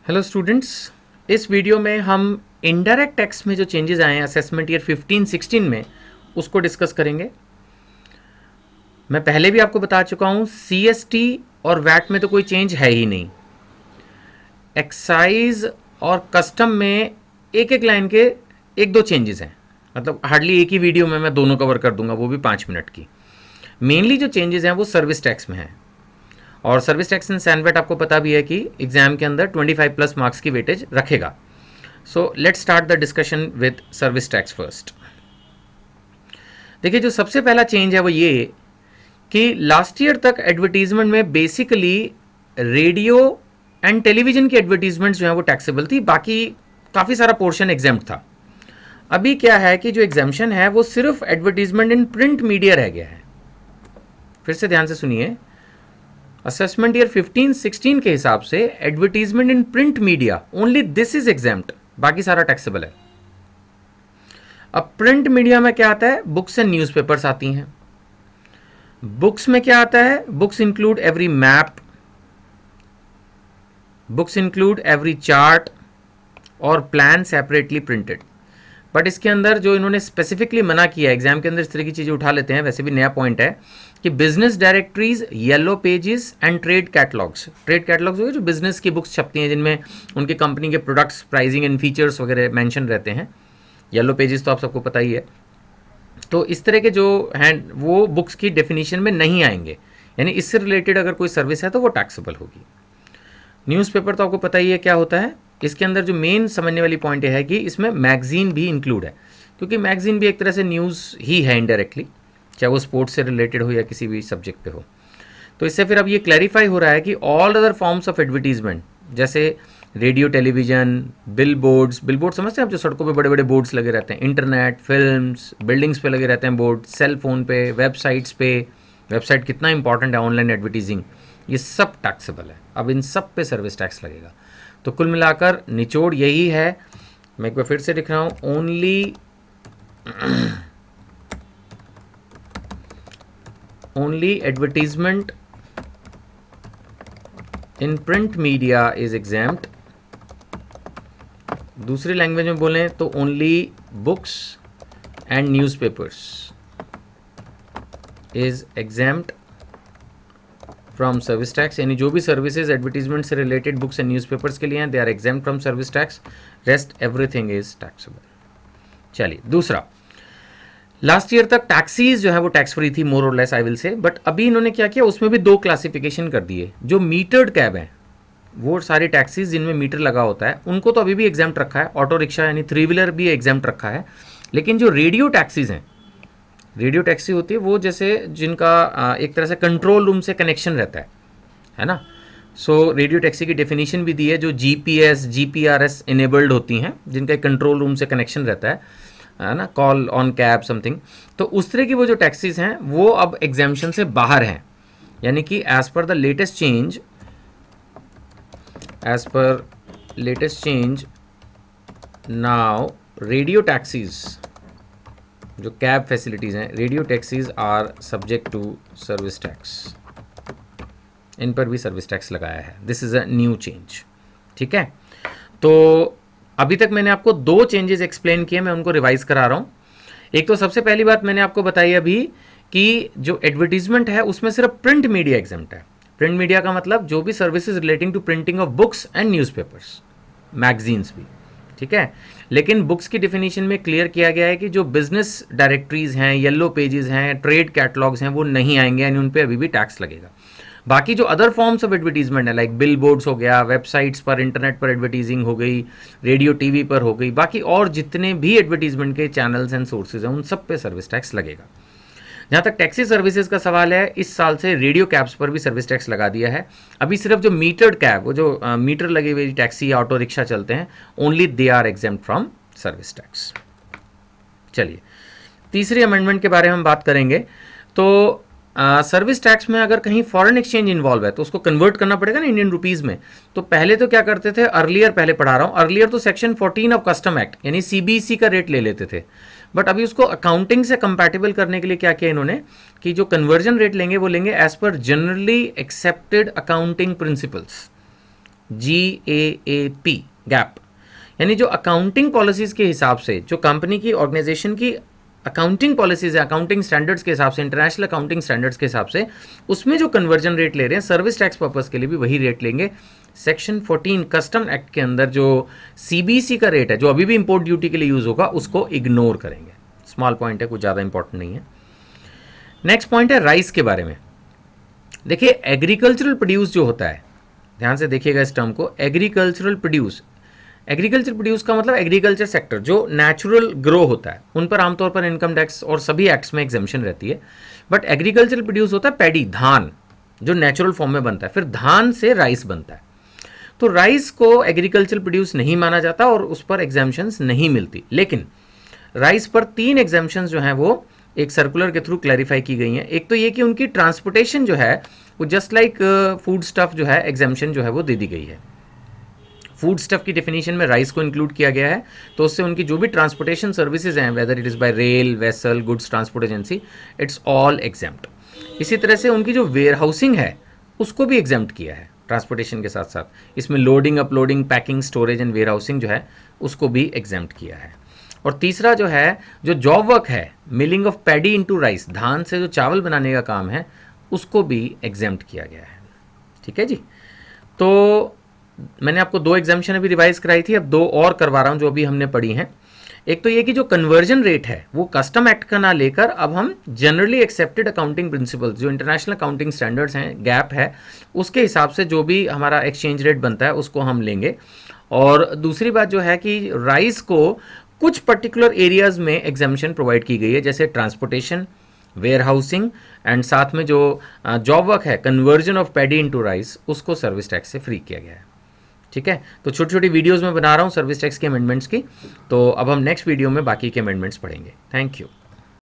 Hello students, इस video में हम इनडायरेक्ट टैक्स में जो चेंजेस आए हैं असेसमेंट ईयर 15-16 में उसको डिस्कस करेंगे। मैं पहले भी आपको बता चुका हूँ सीएसटी और वैट में तो कोई चेंज है ही नहीं। एक्साइज और कस्टम में एक एक लाइन के एक दो चेंजेस हैं, मतलब हार्डली एक ही वीडियो में मैं दोनों कवर कर दूंगा, वो भी 5 मिनट की। मेनली जो चेंजेस हैं वो सर्विस टैक्स में हैं, और सर्विस टैक्स एंड सैनवेट आपको पता भी है कि एग्जाम के अंदर 25 प्लस मार्क्स की वेटेज रखेगा। So let's start the discussion with service tax first. देखिए, जो सबसे पहला चेंज है वो ये कि लास्ट ईयर तक एडवर्टीजमेंट में बेसिकली रेडियो एंड टेलीविजन की एडवर्टीजमेंट जो है वो टैक्सेबल थी, बाकी काफ़ी सारा पोर्शन एग्जाम्प्ट था। अभी क्या है कि जो एग्जाम्शन है वो सिर्फ एडवर्टीजमेंट इन प्रिंट मीडिया रह गया है। फिर से ध्यान से सुनिए, असेसमेंट ईयर 15-16 के हिसाब से advertisement in print media only this is exempt, बाकी सारा टैक्सेबल है। अब प्रिंट मीडिया में क्या आता है? बुक्स एंड न्यूज़पेपर्स आती हैं। बुक्स में क्या आता है? Books include every map, books include every chart और प्लान सेपरेटली प्रिंटेड। बट इसके अंदर जो इन्होंने स्पेसिफिकली मना किया, एग्जाम के अंदर इस तरह की चीज़ें उठा लेते हैं, वैसे भी नया पॉइंट है कि business directories, yellow pages and trade catalogues. Trade catalogues हो गए जो बिजनेस की बुक्स छपती हैं जिनमें उनकी कंपनी के प्रोडक्ट्स, प्राइसिंग एंड फीचर्स वगैरह मेंशन रहते हैं। येलो पेजेस तो आप सबको पता ही है। तो इस तरह के जो हैं वो बुक्स की डेफिनेशन में नहीं आएंगे, यानी इससे रिलेटेड अगर कोई सर्विस है तो वो टैक्सेबल होगी। न्यूज़पेपर तो आपको पता ही है क्या होता है। इसके अंदर जो मेन समझने वाली पॉइंट है कि इसमें मैगजीन भी इंक्लूड है, क्योंकि मैगजीन भी एक तरह से न्यूज़ ही है इनडायरेक्टली, चाहे वो स्पोर्ट्स से रिलेटेड हो या किसी भी सब्जेक्ट पे हो। तो इससे फिर अब ये क्लैरिफाई हो रहा है कि all other forms of advertisement, जैसे radio, television, billboards, billboard समझते हैं आप, जो सड़कों पे बड़े बड़े बोर्ड्स लगे रहते हैं, इंटरनेट, फिल्म्स, बिल्डिंग्स पे लगे रहते हैं बोर्ड, सेल फोन पे, वेबसाइट्स पे। वेबसाइट कितना इंपॉर्टेंट है ऑनलाइन एडवर्टीजिंग, ये सब टैक्सेबल है। अब इन सब पे सर्विस टैक्स लगेगा। तो कुल मिलाकर निचोड़ यही है, मैं एक बार फिर से लिख रहा हूँ, only advertisement in print media is exempt. दूसरी लैंग्वेज में बोलें तो only books and newspapers is exempt from service tax, यानी जो भी सर्विसेज एडवर्टीजमेंट से रिलेटेड बुक्स एंड न्यूज़पेपर्स के लिए हैं, they are exempt from service tax. Rest everything is taxable. चलिए दूसरा, लास्ट ईयर तक टैक्सीज जो है वो टैक्स फ्री थी, मोर और less I will say, but अभी इन्होंने क्या किया, उसमें भी दो क्लासिफिकेशन कर दिए। जो मीटर्ड कैब हैं, वो सारी टैक्सीज जिनमें मीटर लगा होता है उनको तो अभी भी एग्जाम्प्ट रखा है। ऑटो रिक्शा यानी 3 व्हीलर भी एग्जाम्प्ट रखा है। लेकिन जो रेडियो टैक्सीज हैं, रेडियो टैक्सी होती है वो जैसे जिनका एक तरह से कंट्रोल रूम से कनेक्शन रहता है ना। सो रेडियो टैक्सी की डेफिनेशन भी दी है, जो जीपीएस, जीपीआरएस इनेबल्ड होती हैं, जिनका एक कंट्रोल रूम से कनेक्शन रहता है ना, कॉल ऑन कैब समथिंग। तो उस तरह की वो जो टैक्सीज हैं वो अब एग्जाम्शन से बाहर हैं, यानी कि as per latest change now radio taxis, जो कैब फैसिलिटीज़ हैं, radio taxis are subject to service tax. इन पर भी सर्विस टैक्स लगाया है। This is a new change. ठीक है, तो अभी तक मैंने आपको दो चेंजेस एक्सप्लेन किए, मैं उनको रिवाइज करा रहा हूँ। एक तो सबसे पहली बात मैंने आपको बताई अभी कि जो एडवर्टीजमेंट है उसमें सिर्फ प्रिंट मीडिया एग्जाम्प्ट है। प्रिंट मीडिया का मतलब जो भी services relating to printing of books and newspapers, magazines भी। ठीक है, लेकिन बुक्स की डेफिनेशन में क्लियर किया गया है कि जो बिजनेस डायरेक्टरीज हैं, येलो पेजेस हैं, ट्रेड कैटलॉग्स हैं, वो नहीं आएंगे, यानी उन पर अभी भी टैक्स लगेगा। बाकी जो अदर फॉर्म्स ऑफ एडवर्टीजमेंट है, लाइक बिल बोर्ड्स हो गया, वेबसाइट्स पर, इंटरनेट पर एडवर्टीजिंग हो गई, रेडियो टीवी पर हो गई, बाकी और जितने भी एडवर्टीजमेंट के चैनल्स एंड सोर्सेज हैं उन सब पे सर्विस टैक्स लगेगा। जहाँ तक टैक्सी सर्विसेज का सवाल है, इस साल से रेडियो कैब्स पर भी सर्विस टैक्स लगा दिया है। अभी सिर्फ जो मीटर्ड कैब, वो जो मीटर लगी हुई टैक्सी या ऑटो रिक्शा चलते हैं, only they are exempt from service tax. चलिए तीसरी अमेंडमेंट के बारे में हम बात करेंगे। तो सर्विस टैक्स में अगर कहीं फॉरेन एक्सचेंज इन्वॉल्व है तो उसको कन्वर्ट करना पड़ेगा ना इंडियन रुपीज़ में। तो पहले तो क्या करते थे, अर्लियर, पहले पढ़ा रहा हूँ, अर्लियर तो सेक्शन 14 ऑफ कस्टम एक्ट यानी सीबीसी का रेट ले लेते थे। बट अभी उसको अकाउंटिंग से कंपैटिबल करने के लिए क्या किया इन्होंने कि जो कन्वर्जन रेट लेंगे वो लेंगे as per generally accepted accounting principles. GAAP, GAAP, यानी जो अकाउंटिंग पॉलिसीज़ के हिसाब से, जो कंपनी की ऑर्गेनाइजेशन की अकाउंटिंग पॉलिसीज़ है, अकाउंटिंग स्टैंडर्ड्स के हिसाब से, इंटरनेशनल अकाउंटिंग स्टैंडर्ड्स के हिसाब से, उसमें जो कन्वर्जन रेट ले रहे हैं सर्विस टैक्स पर्पस के लिए भी वही रेट लेंगे। सेक्शन 14 कस्टम एक्ट के अंदर जो CBC का रेट है, जो अभी भी इंपोर्ट ड्यूटी के लिए यूज़ होगा, उसको इग्नोर करेंगे। स्मॉल पॉइंट है, कुछ ज़्यादा इंपॉर्टेंट नहीं है। नेक्स्ट पॉइंट है राइस के बारे में। देखिए एग्रीकल्चरल प्रोड्यूस जो होता है, ध्यान से देखिएगा इस टर्म को, एग्रीकल्चरल प्रोड्यूस। एग्रीकल्चर प्रोड्यूस का मतलब एग्रीकल्चर सेक्टर जो नेचुरल ग्रो होता है, उन पर आमतौर पर इनकम टैक्स और सभी एक्ट्स में एग्जेम्पशन रहती है। बट एग्रीकल्चरल प्रोड्यूस होता है पैडी, धान, जो नेचुरल फॉर्म में बनता है, फिर धान से राइस बनता है। तो राइस को एग्रीकल्चरल प्रोड्यूस नहीं माना जाता और उस पर एग्जेम्पशंस नहीं मिलती। लेकिन राइस पर 3 एग्जेम्पशंस जो हैं वो एक सर्कुलर के थ्रू क्लैरिफाई की गई हैं। एक तो ये कि उनकी ट्रांसपोर्टेशन जो है वो जस्ट लाइक फूड स्टफ जो है, एग्जेम्पशन जो है वो दे दी गई है। फूड स्टफ की डेफिनेशन में राइस को इंक्लूड किया गया है, तो उससे उनकी जो भी ट्रांसपोर्टेशन सर्विसेज हैं, whether it is by rail, vessel, goods transport agency, it's all exempt. इसी तरह से उनकी जो वेयर हाउसिंग है उसको भी एग्जेम्प्ट किया है ट्रांसपोर्टेशन के साथ साथ। इसमें loading, uploading, packing, storage and warehousing जो है उसको भी एग्जेम्प्ट किया है। और तीसरा जो है, जो जॉब वर्क है, milling of paddy into rice, धान से जो चावल बनाने का काम है, उसको भी एग्जेम्प्ट किया गया है। ठीक है जी। तो मैंने आपको 2 एग्जाम्पशन अभी रिवाइज कराई थी, अब 2 और करवा रहा हूँ जो अभी हमने पढ़ी हैं। एक तो ये कि जो कन्वर्जन रेट है वो कस्टम एक्ट का ना लेकर अब हम जनरली एक्सेप्टेड अकाउंटिंग प्रिंसिपल्स, जो इंटरनेशनल अकाउंटिंग स्टैंडर्ड्स हैं, गैप है, उसके हिसाब से जो भी हमारा एक्सचेंज रेट बनता है उसको हम लेंगे। और दूसरी बात जो है कि राइस को कुछ पर्टिकुलर एरियाज में एग्जाम्शन प्रोवाइड की गई है, जैसे ट्रांसपोर्टेशन, वेयर हाउसिंग एंड साथ में जो जॉब वर्क है, conversion of paddy into rice, उसको सर्विस टैक्स से फ्री किया गया है। ठीक है, तो छोटी छोटी वीडियोस में बना रहा हूँ सर्विस टैक्स के अमेंडमेंट्स की। तो अब हम नेक्स्ट वीडियो में बाकी के अमेंडमेंट्स पढ़ेंगे। Thank you.